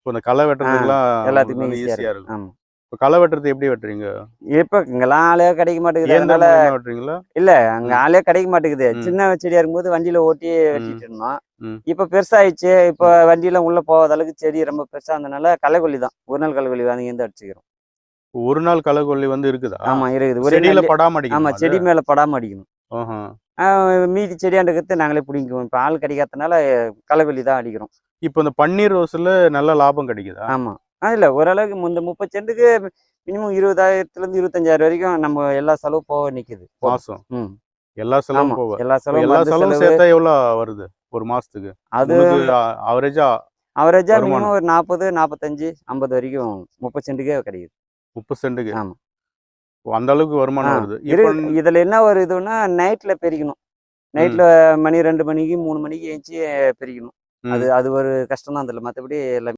இப்போ இந்த களை வெட்டுறதுக்குலாம் எல்லாத்துக்குமே வந்து ஈஸியா ஈஸியா இருக்கும். இருக்கும். ஆமா. இப்போ களை வெட்டுறது எப்படி வெட்டுறீங்க? இப்ப இங்கெல்லாம் ஆளே கிடைக்க மாட்டேங்குது. இயந்திரம் அதனால மூலியமா வெட்டுறீங்களா? இல்ல அங்க ம். ஆளே கிடைக்க மாட்டேங்குது. ம். சின்ன செடியா இருக்கும்போது வண்டியில ஓட்டி ம். வெட்டிட்டு இருந்தோம். ம். இப்ப பெருசாயிடுச்சு. இப்ப ம். வண்டியெல்லாம் உள்ள போகாத அளவுக்கு செடி ரொம்ப பெருசா இருந்தனால களைக்கொல்லி தான். ஒரு நாள் களைக்கொல்லி வாங்கிருந்து அடிச்சுக்கிறோம். ஒரு நாள் களைக்கொல்லி வந்து இருக்குதா? ஆமா இருக்குது. ஒரே செடியில நாள்லயே படாம ஆமா அடிக்கணுமா அது? செடி மேல படாம அடிக்கணும். ஆஹா. மீதி செடியாண்ட இருக்கிறத நாங்களே புடிங்கிக்குவோம். இப்ப ஆள் கிடைக்காதனால களைக்கொல்லி தான் அடிக்கிறோம். இப்போ இந்த பன்னீர் ரோஸ்ல நல்ல லாபம் கிடைக்குதா? ஆமா. இல்ல ஓரளவுக்கு இந்த 30 சென்ட்டுக்கு மினிமம் 20,000லேருந்து 25,000 வரைக்கும் நம்ம எல்லா செலவும் போக நிக்குது. போதும். மாசம். ம். எல்லா செலவும் ஆமா. போக. எல்லா இப்ப செலவும் எல்லா மருந்து செலவும் செலவு சேர்த்தா எவ்வளோ வருது? ஒரு மாசத்துக்கு? அது உனக்கு அவரேஜா அவரேஜா மினிமம் வருமானம் ஒரு 40, 45, 50 வரைக்கும் 30 சென்ட்டுக்கே கிடைக்குது. 30 சென்ட்டுக்கு. ஆமா. ஓ! அந்த அளவுக்கு ஆ வருமானம் வருது. இரு இப்ப இதுல என்ன ஒரு இதுன்னா, நைட்ல பெரிக்கணும். ம். நைட்ல மணி 2 மணிக்கு, 3 மணிக்கு எந்திச்சு பெரிக்கணும். அது ம். அது ஒரு கஷ்டம் தான் அதுல. மத்தபடி எல்லாமே